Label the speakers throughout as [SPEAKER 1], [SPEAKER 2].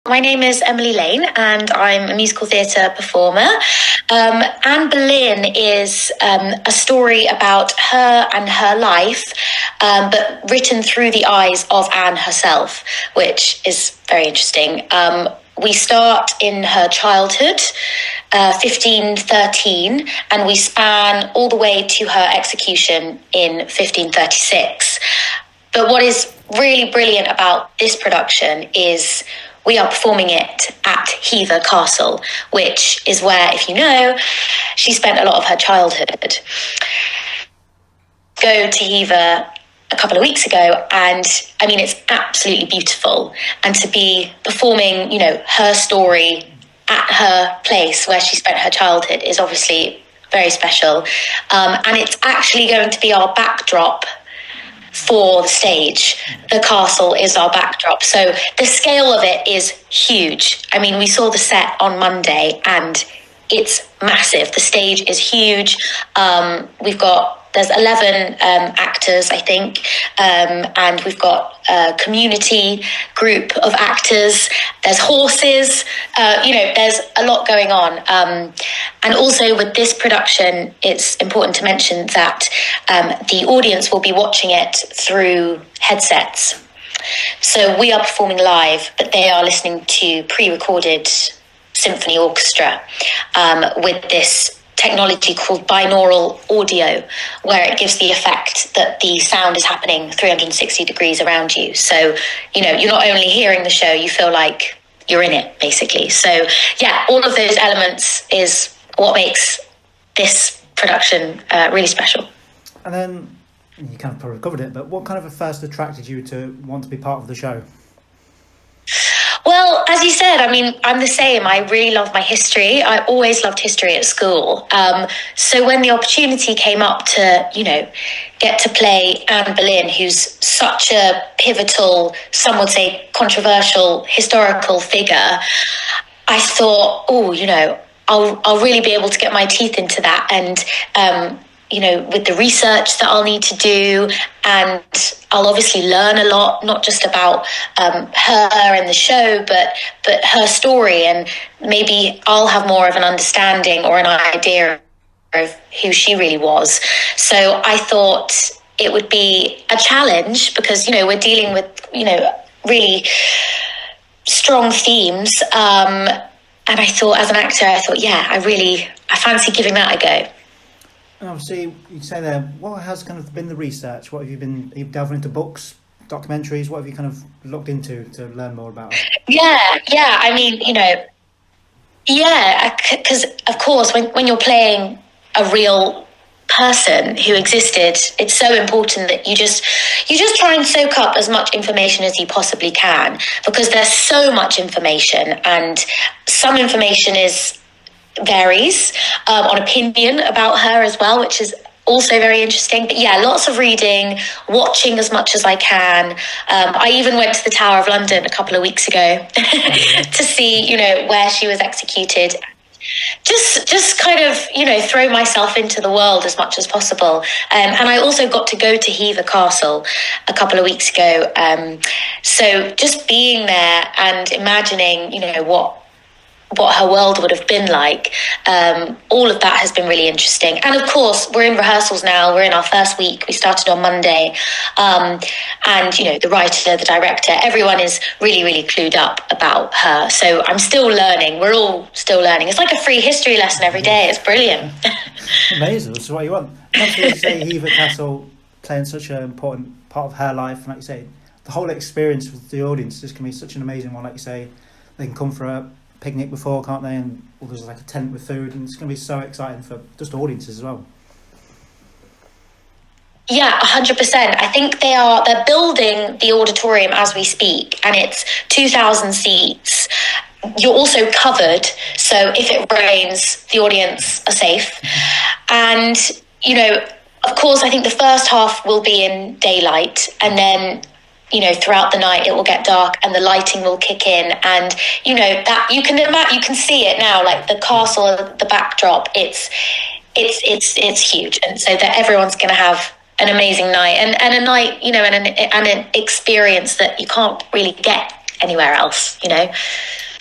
[SPEAKER 1] My name is Emily Lane and I'm a musical theatre performer. Anne Boleyn is a story about her and her life, but written through the eyes of Anne herself, which is very interesting. We start in her childhood, 1513, and we span all the way to her execution in 1536. But what is really brilliant about this production is we are performing it at Hever Castle, which is where, if you know, she spent a lot of her childhood. Go to Hever a couple of weeks ago, and I mean, it's absolutely beautiful. And to be performing, her story at her place where she spent her childhood is obviously very special. And it's actually going to be our backdrop for the stage. The castle is our backdrop. So the scale of it is huge. I mean, we saw the set on Monday and it's massive. The stage is huge. There's 11 actors, I think, and we've got a community group of actors. There's horses, there's a lot going on. And also with this production, it's important to mention that the audience will be watching it through headsets. So we are performing live, but they are listening to pre-recorded symphony orchestra with this technology called binaural audio, where it gives the effect that the sound is happening 360 degrees around you. So, you're not only hearing the show, you feel like you're in it, basically. So, yeah, all of those elements is what makes this production really special.
[SPEAKER 2] And then, you kind of probably covered it, but what kind of first attracted you to want to be part of the show?
[SPEAKER 1] Well, as you said, I mean, I'm the same. I really love my history. I always loved history at school. So when the opportunity came up to, get to play Anne Boleyn, who's such a pivotal, some would say controversial historical figure, I thought, I'll really be able to get my teeth into that. And, with the research that I'll need to do, and I'll obviously learn a lot, not just about her and the show, but her story, and maybe I'll have more of an understanding or an idea of who she really was. So I thought it would be a challenge because, we're dealing with, really strong themes. And I thought, as an actor, I fancy giving that a go.
[SPEAKER 2] And obviously, you say there, what has kind of been the research? What have you been? Are you delving into books, documentaries? What have you kind of looked into to learn more about it?
[SPEAKER 1] Yeah. I mean, because of course, when you're playing a real person who existed, it's so important that you just try and soak up as much information as you possibly can, because there's so much information, and some information varies on opinion about her as well, which is also very interesting. But yeah, lots of reading, watching as much as I can. I even went to the Tower of London a couple of weeks ago to see, where she was executed. Just kind of, throw myself into the world as much as possible. And I also got to go to Hever Castle a couple of weeks ago. So just being there and imagining, what her world would have been like. All of that has been really interesting. And of course, we're in rehearsals now. We're in our first week. We started on Monday. And, the writer, the director, everyone is really, really clued up about her. So I'm still learning. We're all still learning. It's like a free history lesson every day. It's brilliant.
[SPEAKER 2] Amazing. That's what you want. Once you say Hever Castle playing such an important part of her life, and like you say, the whole experience with the audience is going to be such an amazing one. Like you say, they can come for a picnic before, can't they? And there's like a tent with food, and it's going to be so exciting for just audiences as well.
[SPEAKER 1] Yeah, 100%. I think they're building the auditorium as we speak, and it's 2,000 seats. You're also covered, so if it rains, the audience are safe. And, of course, I think the first half will be in daylight, and then throughout the night it will get dark and the lighting will kick in, and that you can see it now, like the castle, the backdrop. It's huge, and so that everyone's going to have an amazing night and a night, and an experience that you can't really get anywhere else, you know.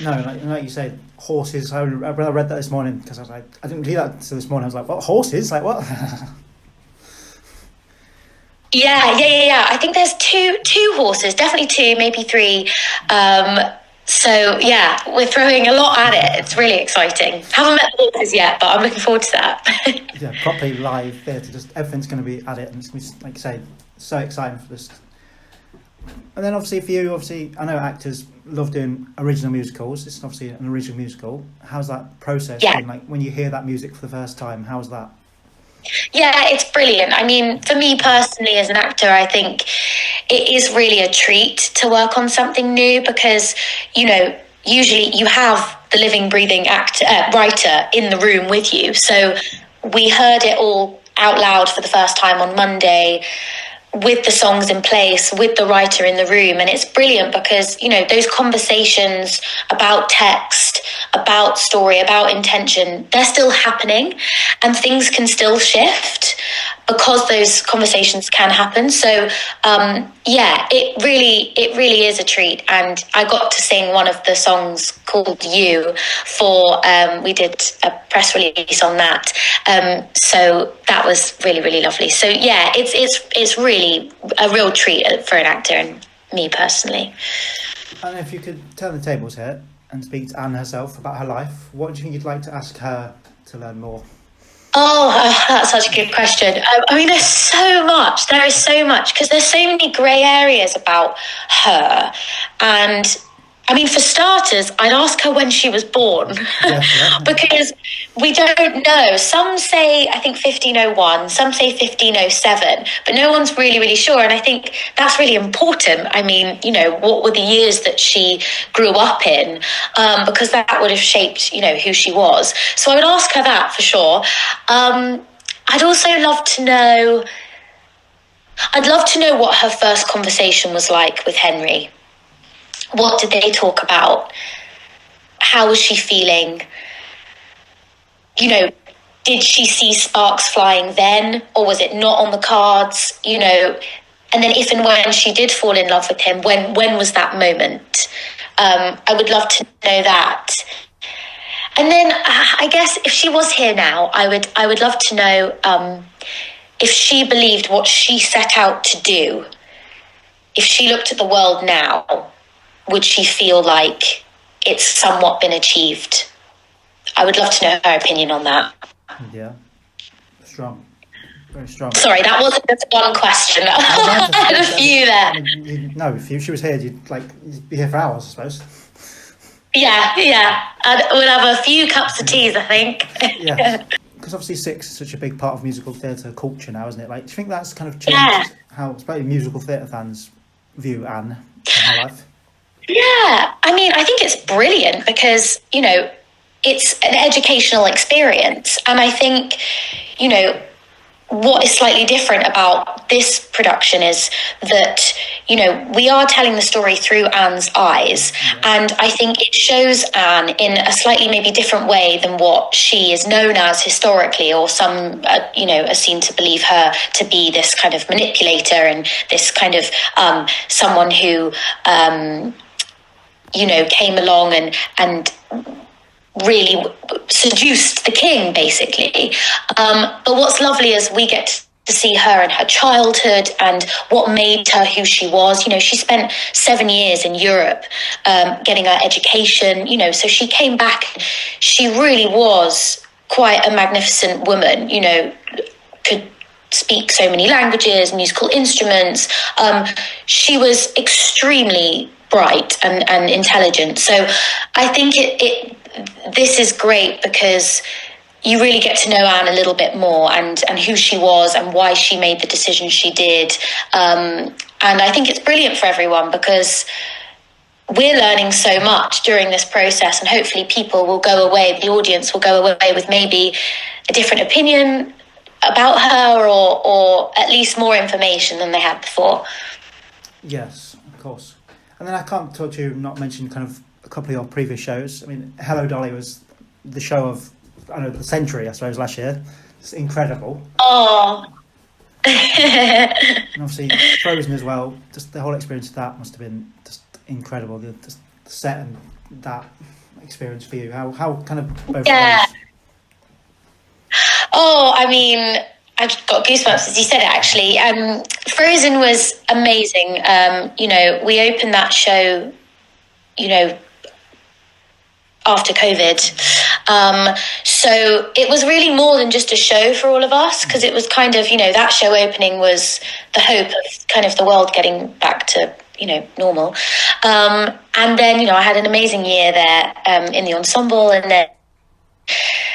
[SPEAKER 2] No, like you said, horses. I read that this morning because I was like, I didn't do that until this morning. I was like, what, horses? Like what?
[SPEAKER 1] Yeah. I think there's two horses, definitely two, maybe three. So yeah, we're throwing a lot at it. It's really exciting. Haven't met the horses yet, but I'm looking forward to that.
[SPEAKER 2] Yeah, properly live theatre. Just everything's going to be at it, and it's going to be, like you say, so exciting for this. And then obviously for you, I know actors love doing original musicals. It's obviously an original musical. How's that process been? Like when you hear that music for the first time, how's that?
[SPEAKER 1] Yeah, it's brilliant. I mean, for me personally as an actor, I think it is really a treat to work on something new because, you know, usually you have the living, breathing writer in the room with you. So we heard it all out loud for the first time on Monday, with the songs in place, with the writer in the room. And it's brilliant because, you know, those conversations about text, about story, about intention, they're still happening and things can still shift because those conversations can happen. So, yeah, it really is a treat. And I got to sing one of the songs called You for, we did a press release on that. So that was really lovely. So yeah, it's really a real treat for an actor and me personally.
[SPEAKER 2] And if you could turn the tables here and speak to Anne herself about her life, what do you think you'd like to ask her to learn more?
[SPEAKER 1] Oh, that's such a good question. I mean, there's so much. There is so much because there's so many grey areas about her. And I mean, for starters, I'd ask her when she was born because we don't know. Some say, I think 1501, some say 1507, but no one's really sure. And I think that's really important. I mean, you know, what were the years that she grew up in? Because that would have shaped, you know, who she was. So I would ask her that for sure. I'd also love to know, what her first conversation was like with Henry. What did they talk about? How was she feeling? You know, did she see sparks flying then, or was it not on the cards? You know, and then if and when she did fall in love with him, when was that moment? I would love to know that. And then I guess if she was here now, I would love to know if she believed what she set out to do. If she looked at the world now, would she feel like it's somewhat been achieved? I would love to know her opinion on that.
[SPEAKER 2] Yeah, strong, very strong.
[SPEAKER 1] Sorry, that wasn't just one question. I had a few there.
[SPEAKER 2] No, if she was here, you'd be here for hours, I suppose.
[SPEAKER 1] Yeah. We'll have a few cups of teas, I think.
[SPEAKER 2] Yeah, because obviously Six is such a big part of musical theatre culture now, isn't it? Like, do you think that's kind of changed how, especially musical theatre fans, view Anne and her life?
[SPEAKER 1] Yeah, I mean, I think it's brilliant because, you know, it's an educational experience. And I think, you know, what is slightly different about this production is that, you know, we are telling the story through Anne's eyes. And I think it shows Anne in a slightly maybe different way than what she is known as historically, or some, you know, are seen to believe her to be this kind of manipulator and this kind of someone who, you know, came along and really seduced the king, basically. But what's lovely is we get to see her in her childhood and what made her who she was. You know, she spent 7 years in Europe getting her education, you know, so she came back. She really was quite a magnificent woman, you know, could speak so many languages, musical instruments. She was extremely bright and intelligent. So I think this is great because you really get to know Anne a little bit more and who she was and why she made the decision she did. And I think it's brilliant for everyone because we're learning so much during this process, and hopefully people will go away, the audience will go away with maybe a different opinion about her or at least more information than they had before.
[SPEAKER 2] Yes, of course. And then I can't talk to you, not mention kind of a couple of your previous shows. I mean, Hello Dolly was the show of, I don't know, the century, I suppose, last year. It's incredible.
[SPEAKER 1] Oh.
[SPEAKER 2] And obviously Frozen as well. Just the whole experience of that must have been just incredible. The set and that experience for you. How kind of both
[SPEAKER 1] Yeah.
[SPEAKER 2] of those?
[SPEAKER 1] Oh, I mean, I've got goosebumps as you said it, actually. Frozen was amazing. We opened that show, after COVID. So it was really more than just a show for all of us, because it was kind of, that show opening was the hope of kind of the world getting back to, normal. And then, I had an amazing year there in the ensemble, and then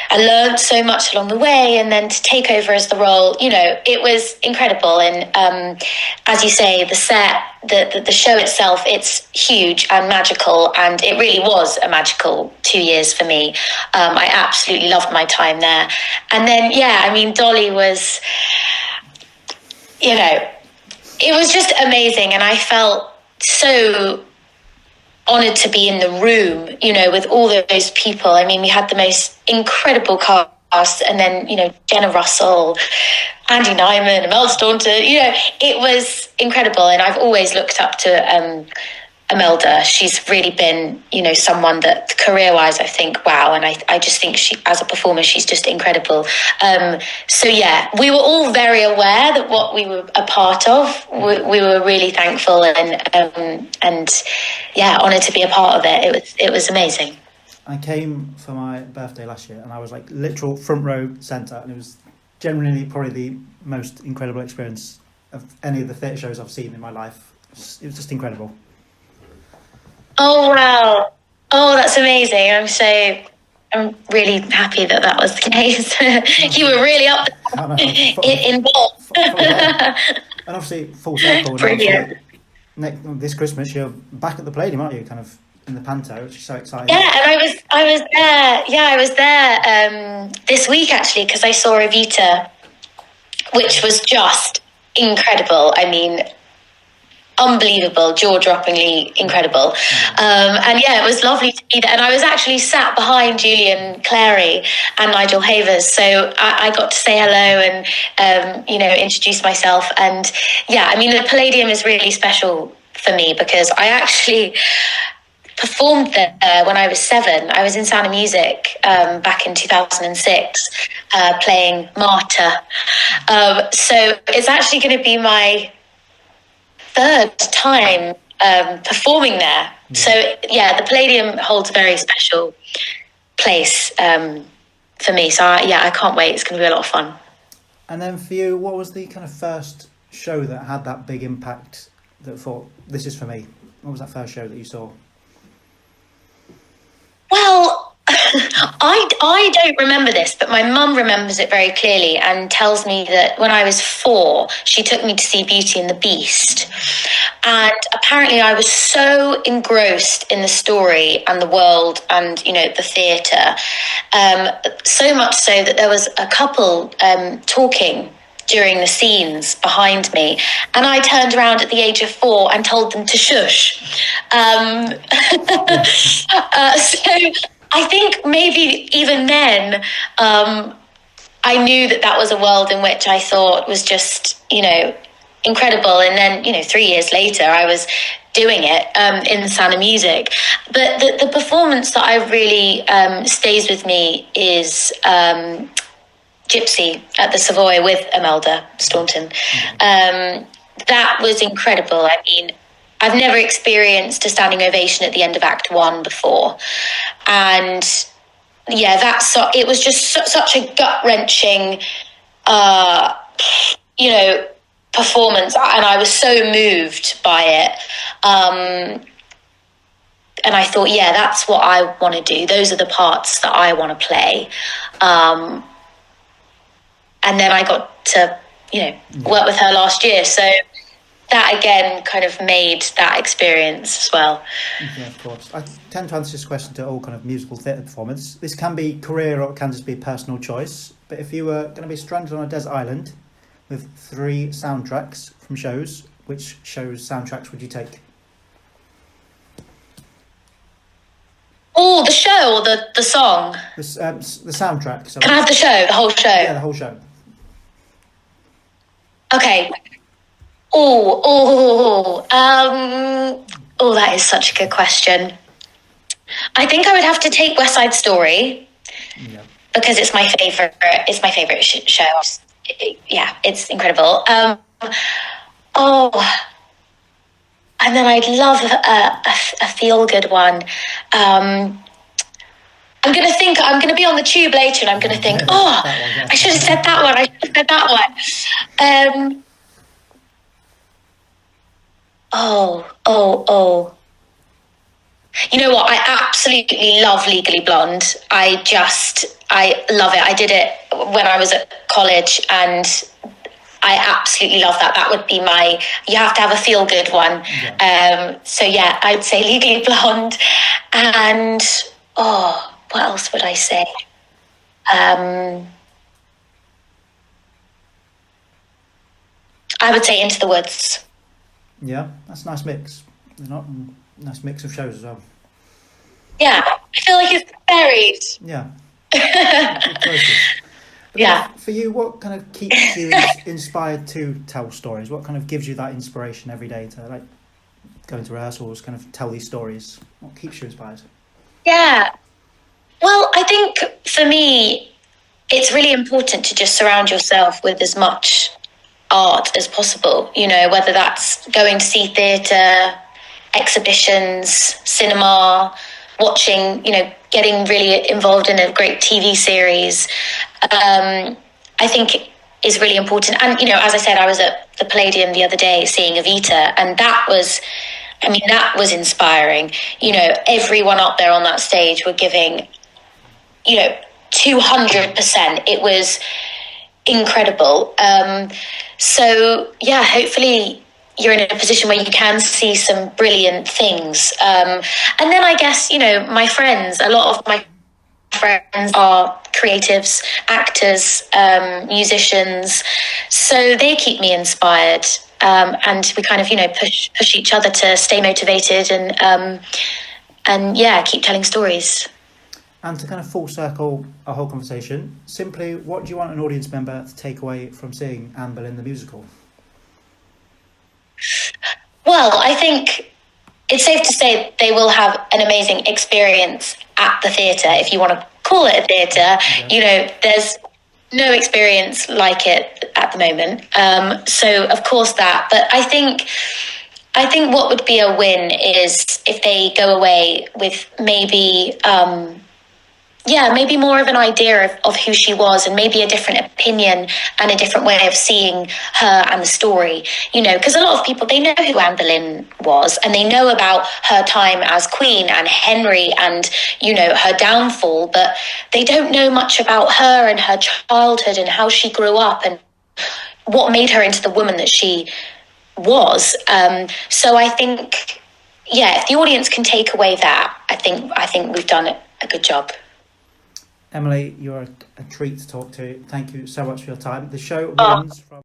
[SPEAKER 1] I learned so much along the way, and then to take over as the role, it was incredible. And as you say, the set, the show itself, it's huge and magical, and it really was a magical 2 years for me. I absolutely loved my time there. And then, Dolly was, it was just amazing, and I felt so honoured to be in the room, with all those people. I mean, we had the most incredible cast, and then, Jenna Russell, Andy Nyman, Imelda Staunton, it was incredible. And I've always looked up to Imelda. She's really been, someone that career-wise, I think, wow. And I just think she, as a performer, she's just incredible. We were all very aware that what we were a part of, we were really thankful and honoured to be a part of it. It was amazing.
[SPEAKER 2] I came for my birthday last year, and I was like literal front row centre, and it was generally probably the most incredible experience of any of the theatre shows I've seen in my life. It was just incredible.
[SPEAKER 1] Oh, wow. Oh, that's amazing. I'm really happy that was the case. You were really up involved.
[SPEAKER 2] And obviously, full circle.
[SPEAKER 1] Brilliant.
[SPEAKER 2] This Christmas, you're back at the Palladium, aren't you? Kind of in the panto, which is so exciting.
[SPEAKER 1] Yeah, and I was there. Yeah, I was there this week, actually, because I saw Evita, which was just incredible. I mean, unbelievable, jaw-droppingly incredible. It was lovely to be there. And I was actually sat behind Julian Clary and Nigel Havers, so I got to say hello and introduce myself. And the Palladium is really special for me, because I actually performed there when I was 7. I was in Sound of Music back in 2006, playing Marta. So it's actually going to be my 3rd time performing there. So the Palladium holds a very special place for me. So I can't wait. It's going to be a lot of fun.
[SPEAKER 2] And then for you, what was the kind of first show that had that big impact that thought, this is for me? What was that first show that you saw?
[SPEAKER 1] Well, I don't remember this, but my mum remembers it very clearly and tells me that when I was 4, she took me to see Beauty and the Beast. And apparently I was so engrossed in the story and the world and, the theatre, so much so that there was a couple talking during the scenes behind me, and I turned around at the age of 4 and told them to shush. So I think maybe even then I knew that was a world in which I thought was just, incredible. And then, 3 years later, I was doing it in the Sound of Music. But the performance that I really stays with me is Gypsy at the Savoy with Imelda Staunton. That was incredible. I mean, I've never experienced a standing ovation at the end of Act 1 before. And it was just such a gut-wrenching, performance. And I was so moved by it. And I thought, that's what I want to do. Those are the parts that I want to play. And then I got to, work with her last year. So that again kind of made that experience as well.
[SPEAKER 2] Yeah, of course. I tend to answer this question to all kind of musical theatre performance. This can be career or it can just be personal choice. But if you were going to be stranded on a desert island with 3 soundtracks from shows, which shows soundtracks would you take?
[SPEAKER 1] Oh, the show or the song?
[SPEAKER 2] The soundtrack. So
[SPEAKER 1] can I have the show, the whole show?
[SPEAKER 2] Yeah, the whole show.
[SPEAKER 1] Okay. Oh, that is such a good question. I think I would have to take West Side Story
[SPEAKER 2] Yeah.
[SPEAKER 1] because it's my favorite. It's my favorite show. Yeah, it's incredible. Oh, and then I'd love a feel good one. I'm going to be on the tube later and I'm going to think, oh, I should have said that one. I should have said that one. Oh. You know what? I absolutely love Legally Blonde. I love it. I did it when I was at college and I absolutely love that. That would be you have to have a feel good one.
[SPEAKER 2] Yeah.
[SPEAKER 1] So yeah, I'd say Legally Blonde. And, what else would I say? I would say Into the Woods.
[SPEAKER 2] Yeah, that's a nice mix. Nice mix of shows as well.
[SPEAKER 1] Yeah, I feel like it's buried.
[SPEAKER 2] Yeah. Good choices. But
[SPEAKER 1] Yeah.
[SPEAKER 2] For you, what kind of keeps you inspired to tell stories? What kind of gives you that inspiration every day to like go into rehearsals, kind of tell these stories? What keeps you inspired?
[SPEAKER 1] Yeah. Well, I think for me, it's really important to just surround yourself with as much art as possible, whether that's going to see theatre, exhibitions, cinema, watching, getting really involved in a great TV series, I think is really important. And, as I said, I was at the Palladium the other day seeing Evita, and that was inspiring. Everyone up there on that stage were giving, 200%. It was incredible. So yeah, hopefully you're in a position where you can see some brilliant things. And then I guess, my friends, a lot of my friends are creatives, actors, musicians. So they keep me inspired. And we kind of, push each other to stay motivated and yeah, keep telling stories.
[SPEAKER 2] And to kind of full circle our whole conversation, simply, what do you want an audience member to take away from seeing Anne Boleyn the musical?
[SPEAKER 1] Well, I think it's safe to say they will have an amazing experience at the theatre, if you want to call it a theatre. Yeah. There's no experience like it at the moment. So, of course, that. But I think what would be a win is if they go away with maybe more of an idea of who she was and maybe a different opinion and a different way of seeing her and the story, because a lot of people, they know who Anne Boleyn was and they know about her time as queen and Henry and, her downfall, but they don't know much about her and her childhood and how she grew up and what made her into the woman that she was. So I think, if the audience can take away that, I think we've done a good job.
[SPEAKER 2] Emily, you're a treat to talk to. Thank you so much for your time. The show runs from